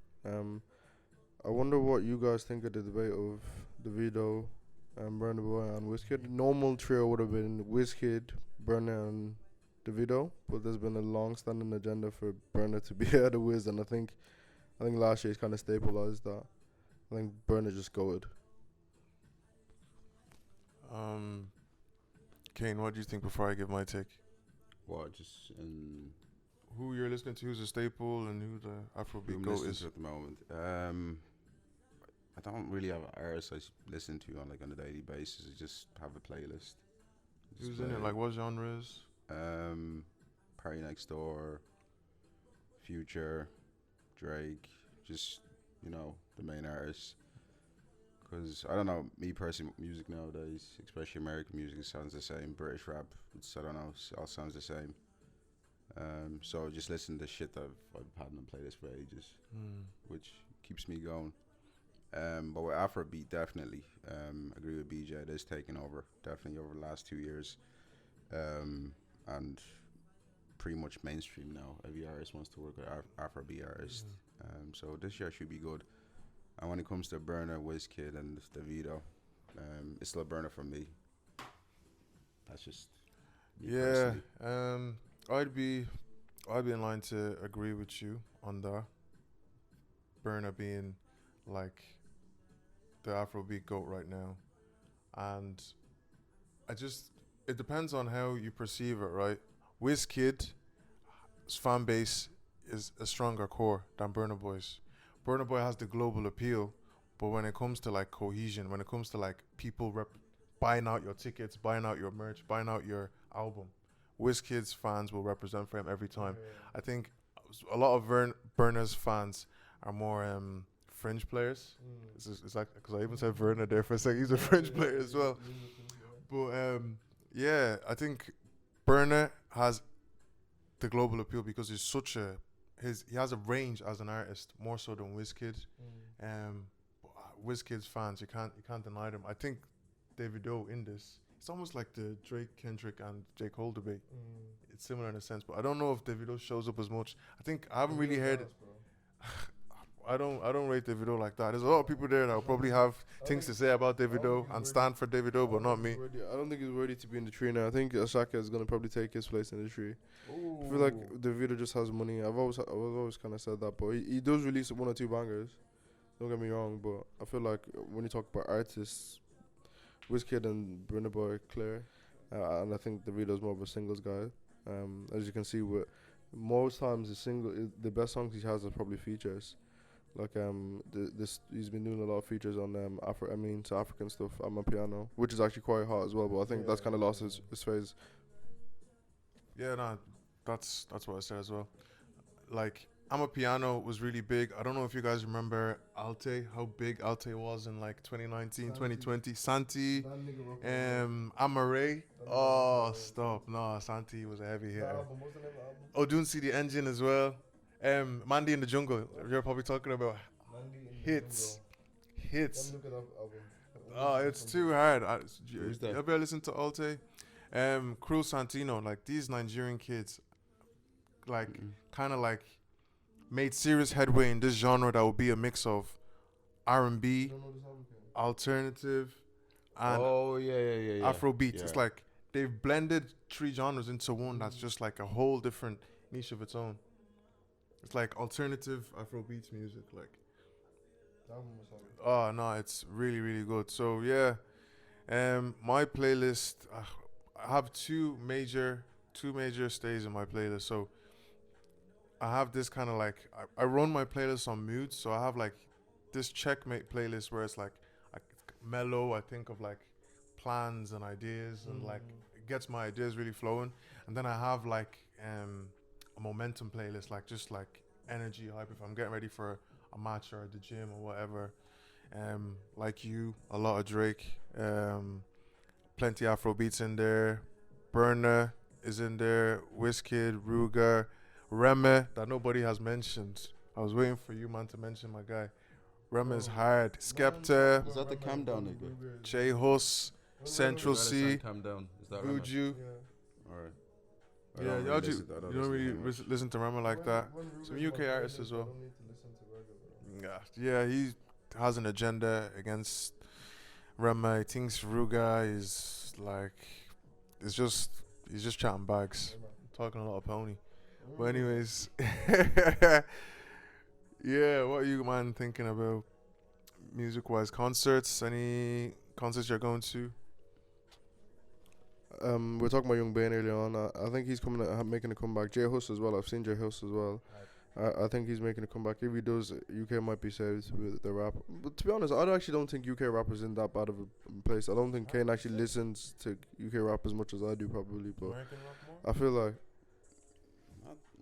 I wonder what you guys think of the debate of Davido, Burna Boy and Wizkid. Normal trio would have been Wizkid, Burna and Davido, but there's been a long-standing agenda for Burna to be ahead of Wiz, and I think last year he's kind of stabilized that. I think Burna just goated. Kane, what do you think before I give my take? What, just in who you're listening to, who's a staple, and who the Who Afrobeat I'm goat listening is. to at the moment. I don't really have artists listen to on like on a daily basis. I just have a playlist. Just Who's in it? play, Like what genres? Party Next Door, Future, Drake, just the main artists. Because I don't know, me personally, music nowadays, especially American music, it sounds the same. British rap, I don't know, it all sounds the same. So just listen to shit that I've had on the playlist for ages, which keeps me going. But with Afrobeat, definitely, agree with BJ. It is taking over, definitely over the last 2 years, and pretty much mainstream now. Every artist wants to work with Afrobeat artists. So this year should be good. And when it comes to Burna, Wizkid, and Davido, it's still Burna for me. That's just me Yeah, personally. I'd be in line to agree with you on that. Burna being like the Afrobeat goat right now, and it depends on how you perceive it, right? Wizkid's fan base is a stronger core than Burna Boy's. Burna Boy has the global appeal, but when it comes to like cohesion, when it comes to like people buying out your tickets, buying out your merch, buying out your album, Wizkid's fans will represent for him every time. I think a lot of Burna's fans are more fringe players. It's like, because I even said Verna there for a second, he's a fringe player as well. But yeah, I think Burna has the global appeal because he's he has a range as an artist more so than Wizkid. Wizkid's fans, you can't deny them. I think Davido in this, it's almost like the Drake, Kendrick, and J. Cole debate. It's similar in a sense, but I don't know if Davido shows up as much. I haven't really heard. I don't rate Davido like that. There's a lot of people there that will probably have things to say about Davido and stand for Davido, but not me. I don't think he's ready to be in the tree now. I think Asaka is gonna probably take his place in the tree. I feel like Davido just has money. I've always kind of said that, but he does release 1 or 2 bangers. Don't get me wrong, but I feel like when you talk about artists, Wizkid and Burna Boy clear, and I think Davido's more of a singles guy. As you can see, with most times the best songs he has are probably features. Like he's been doing a lot of features on African stuff on my piano, which is actually quite hot as well. But I think that's kind of lost his phase. Yeah, no, that's what I said as well. Like, Amapiano was really big. I don't know if you guys remember Alte, how big Alte was in like 2019, 2020. Santi, Amare. Oh, stop. No, Santi was a heavy hitter. Odunsi the Engine as well. Mandy in the Jungle. You're probably talking about hits. Oh, it's too hard. Who's that? You ever listen to Alte? Cruel Santino, like these Nigerian kids, like kind of like made serious headway in this genre that would be a mix of R&B, alternative, and Afrobeat. Yeah. It's like they've blended 3 genres into one that's just like a whole different niche of its own. It's like alternative Afrobeat music. Like, oh no, it's really really good. So yeah, my playlist. I have two major stays in my playlist. So I have this kind of like I run my playlist on moods. So I have like this checkmate playlist where it's like mellow. I think of like plans and ideas and like it gets my ideas really flowing. And then I have like a momentum playlist, like just like energy hype if I'm getting ready for a match or at the gym or whatever. Like you, a lot of Drake. Plenty Afro beats in there. Burna is in there. Wizkid, Ruger, Reme that nobody has mentioned. I was waiting for you, man, to mention my guy. Reme is hard. Skepta, Is that the Calm Down nigga? J Hus, Central C, Calm Down. Is that Uju. Alright. Yeah, you don't really listen to Reme like that. Some UK artists as well. Yeah, he has an agenda against Reme. He thinks Ruga is like, he's just chatting bags, talking a lot of pony. But anyways, yeah, what are you, man, thinking about music-wise? Concerts? Any concerts you're going to? We're talking about Young Bane earlier on. I think he's coming, making a comeback. Jay Huss as well. I've seen Jay Huss as well. I think he's making a comeback. If he does, UK might be saved with the rap. But to be honest, I actually don't think UK rap is in that bad of a place. I don't think Kane actually listens to UK rap as much as I do, probably. But American rap more? I feel like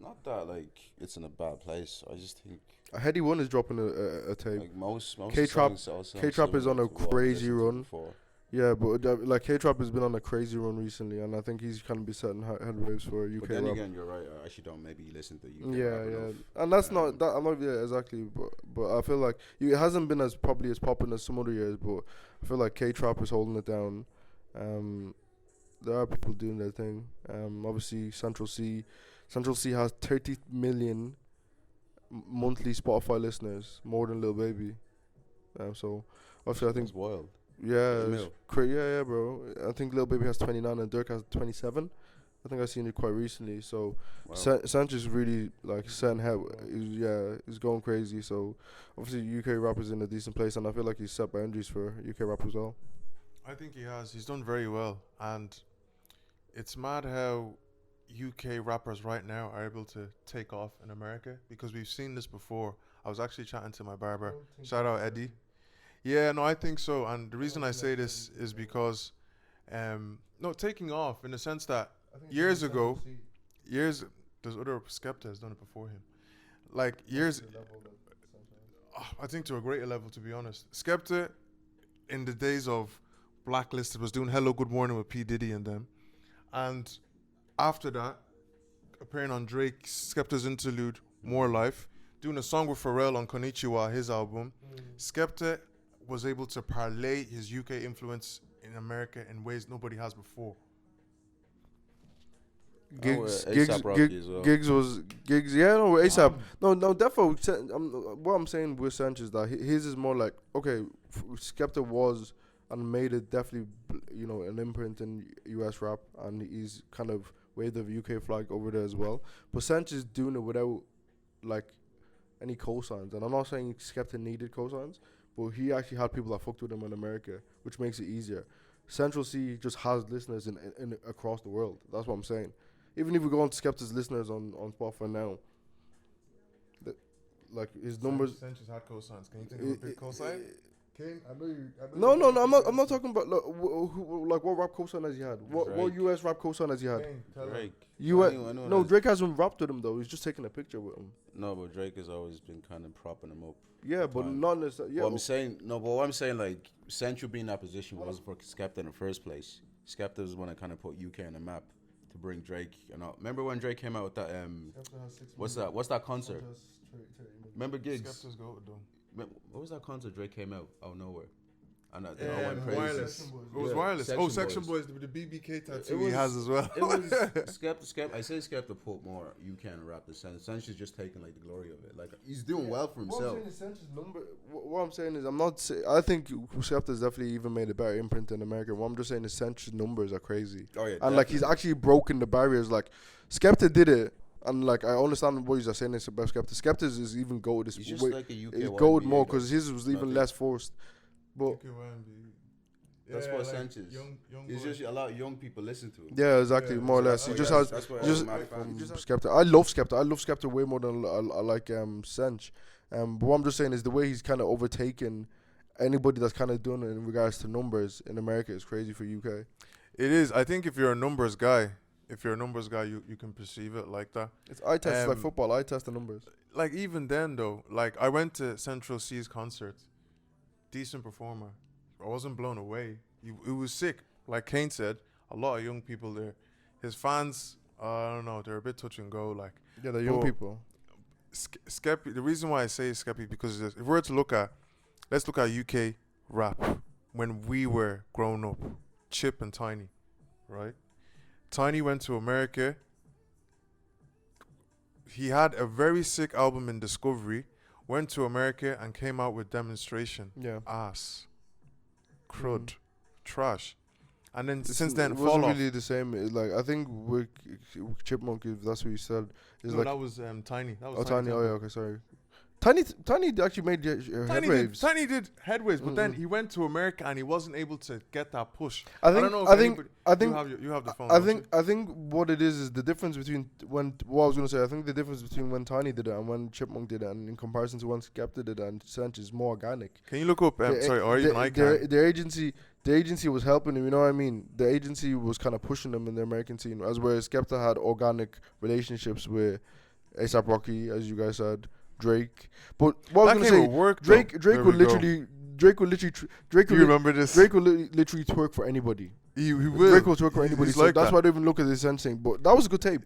Not that like it's in a bad place. I just think Heady One is dropping a tape. like most K-Trap- songs also K-Trap is on a similar to what I've crazy listened to run. before. Yeah, but like K-Trap has been on a crazy run recently, and I think he's kind of be setting headwaves for UK But then rap. again, you're right. I actually don't maybe listen to UK Yeah, rap yeah, enough. and that's not that. I'm not exactly, but I feel like it hasn't been as probably as popping as some other years. But I feel like K-Trap is holding it down. There are people doing their thing. Obviously Central C has 30 million monthly Spotify listeners, more than Lil Baby. So obviously I think It's wild. yeah, Mil. yeah, bro. I think Lil Baby has 29 and Dirk has 27. I think I've seen it quite recently. So Wow. Sanchez really like setting head. He's going crazy. So obviously UK rap is in a decent place, and I feel like he's set boundaries for UK rap as well. I think he has. He's done very well, and it's mad how UK rappers right now are able to take off in America because we've seen this before. I was actually chatting to my barber. Shout out Eddie. Yeah, no, I think so. And the reason I say this is because, no, taking off in the sense that years ago, there's other Skepta has done it before him. Like I think to a greater level, to be honest. Skepta, in the days of Blacklisted, was doing Hello Good Morning with P. Diddy and them. And after that, appearing on Drake's Skepta's interlude, More Life, doing a song with Pharrell on Konnichiwa, his album. Skepta was able to parlay his UK influence in America in ways nobody has before. Gigs, A$AP Rocky as well. Gigs. Yeah, no, ASAP. No, definitely. What I'm saying with Sanchez is that his is more like okay. Skepta was and made it definitely, an imprint in US rap, and he's kind of waved the UK flag over there as well. But Sanchez doing it without like any cosigns, and I'm not saying Skepta needed cosigns, but he actually had people that fucked with him in America, which makes it easier. Central C just has listeners in across the world. That's what I'm saying. Even if we go on to Skepta's listeners on Spotify now, like his numbers. Sanchez had cosigns. Can you think of a big cosign? Kane, I know you. No, I'm not talking about like what rap cosign has he had? What US rap cosign has he had? Kane, tell Drake. US. I know No, that. Drake hasn't rapped with him though. He's just taking a picture with him. No, but Drake has always been kind of propping him up. Yeah, but Fine. not necessarily. Yeah, What I'm saying, like, Central being in that position wasn't for Skepta in the first place. Skepta was the one that kind of put UK on the map to bring Drake. Remember when Drake came out with that? What's that concert? Remember Gigs? Skepta's goated though. What was that concert Drake came out of nowhere? And they all Yeah, went crazy. wireless. It was Yeah, wireless. Section Section Boys. Boys, the BBK tattoo It he was- has as well. It was Skepta. I say Skepta put more UK in rap than Sanchez just taking like the glory of it. Like he's doing well for himself. What I'm saying is, I think Skepta's definitely even made a better imprint in America. What I'm just saying is, Sanchez's numbers are crazy, Oh yeah, and like he's actually broken the barriers. Like Skepta did it, and like I understand what you're saying about Skepta. Skepta's is even gold. He's just like a UK. It's YNBA gold more guy. because his was even Nothing. less forced. But That's Yeah, what like Sanchez. young It's boy. just a lot of young people listen to him. yeah, exactly, Yeah, more or less. So He just that's- has. That's why just- all my fans. Skepta. I love Skepta. I love Skepta way more than I like Sench. But what I'm just saying is the way he's kind of overtaken anybody that's kind of done it in regards to numbers in America is crazy for UK. It is. I think if you're a numbers guy, you can perceive it like that. It's eye test like Um, football. I test the numbers. Like even then though, like I went to Central C's concert, decent performer. I wasn't blown away. It was sick. Like Kane said, a lot of young people there. His fans, I don't know, they're a bit touch and go. Like Yeah, the young but- people. Skeppy. The reason why I say Skeppy because if we were to let's look at UK rap when we were growing up, Chip and Tiny, right? Tiny went to America. He had a very sick album in Discovery. Went to America and came out with Demonstration. Yeah. Ass, crud, Mhm. trash, and then It's- since then it fall wasn't off. really the same. Like I think with Chipmunk, if that's what you said, is No, like that was Tiny. That was Tiny. Oh Temple. yeah, okay, sorry. Tiny actually made headwaves. Tiny did headways, but then he went to America and he wasn't able to get that push. I think you have the phone. I think what it is the difference between when Tiny did it and when Chipmunk did it, and in comparison to when Skepta did it and Sench is more organic. Can you look up? Their agency was helping him. You know what I mean? The agency was kind of pushing them in the American scene, as where Skepta had organic relationships with A$AP Rocky, as you guys said. Drake, but what I was gonna say, Drake would literally twerk for anybody. He will. Drake will twerk for anybody. So that's why I don't even look at this thing. But that was a good tape.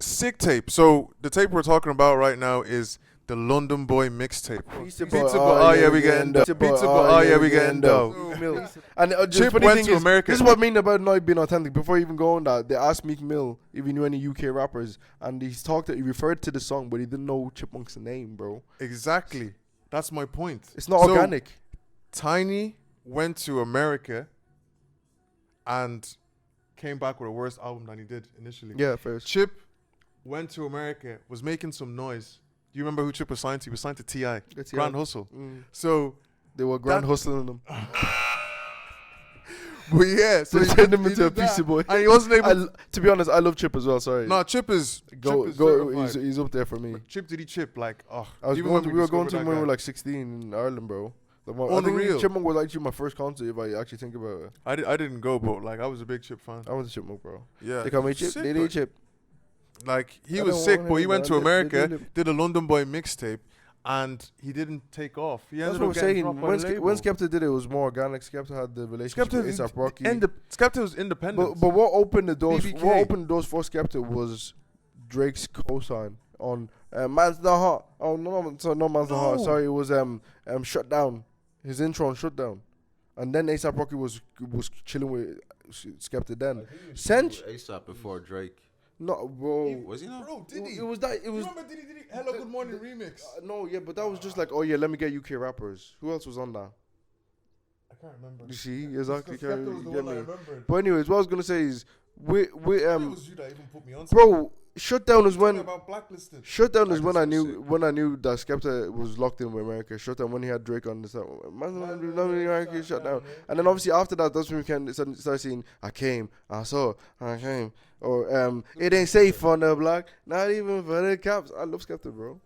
Sick tape. So the tape we're talking about right now is the London Boy mixtape. Pizza boy, oh yeah, we getting dough. Pizza boy, oh yeah, we getting dough. And Chip went to America. This is what I mean about not being authentic. Before even going that, they asked Meek Mill if he knew any UK rappers, and he referred to the song, but he didn't know Chipmunk's name, bro. Exactly. That's my point. It's not organic. Tiny went to America and came back with a worse album than he did initially. Yeah, first. Chip went to America, was making some noise. Do you remember who Chip was signed to? He was signed to T.I. Grand Hustle. So they were grand hustling them. But yeah, so they turned him into a Pizza boy. And he wasn't able to be honest, I love Chip as well, sorry. No, Chip is he's up there for me. Chip did he Chip like we were going to him when we were like 16 in Ireland, bro. I think Chipmunk was actually my first concert if I actually think about it. I didn't go, but like I was a big Chip fan. I was a Chipmunk, bro. Yeah. They call me Chip. They need Chip. Like he was sick, but he went to America, did a London Boy mixtape, and he didn't take off. That's what I'm saying. When Skepta did it, it was more organic. Skepta had the relationship with A$AP Rocky. Skepta was independent. But what opened the doors? BBK. What opened the doors for Skepta was Drake's cosign on "Man's Not Hot." Oh no, Man's Not Hot. Sorry, it was Shut Down. His intro on Shut Down, and then A$AP Rocky was chilling with Skepta. Then Sench A$AP before Drake. No, bro. Was he not? Bro, did he? It was that. It was. Remember, did he? Hello, Good Morning remix. No, yeah, but that was just like, oh yeah, let me get UK rappers. Who else was on that? I can't remember. You see, exactly. Skepta was the one I remembered. But anyways, what I was gonna say is, it was you that even put me on. Bro, Shutdown is when. About Blacklisted. Shutdown is when I knew that Skepta was locked in with America. Shutdown when he had Drake on the song. Shutdown. And then obviously after that, that's when we can start seeing I came, I saw, I came. Or it ain't safe on the block, not even for the cops. I love Skepta, bro.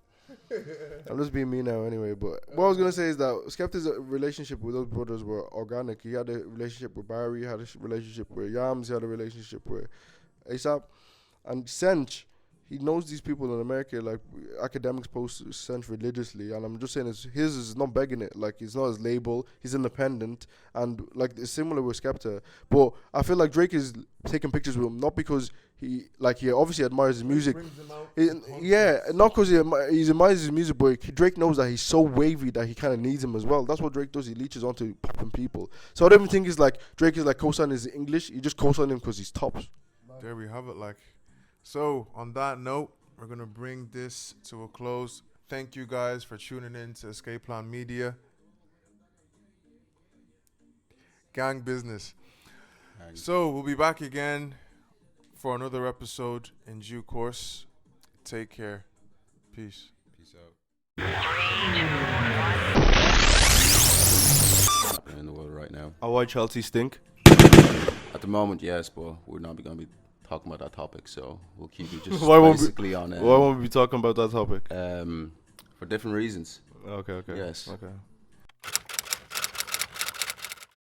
I'm just being me now anyway. But what I was gonna say is that Skepta's relationship with those brothers were organic. He had a relationship with Barry, he had a relationship with Yams, he had a relationship with A$AP. And Sench, he knows these people in America, like academics post Sench religiously, and I'm just saying his is not begging it, like it's not his label, he's independent, and like it's similar with Skepta. But I feel like Drake is taking pictures with him not because he obviously admires his music, not because he admires his music, but Drake knows that he's so wavy that he kind of needs him as well. That's what Drake does. He leeches onto popping people. So I don't even think it's like Drake is like co-signing his English. He just co-signing him because he's tops. There we have it. Like. So, on that note, we're going to bring this to a close. Thank you guys for tuning in to Escape Plan Media. Gang business. So, we'll be back again for another episode in due course. Take care. Peace. Peace out. Happening in the world right now. Why Chelsea stink? At the moment, yes, but we're not going to be talking about that topic, so we'll keep it just why basically on it. Why won't we be talking about that topic? For different reasons. Okay. Yes. Okay.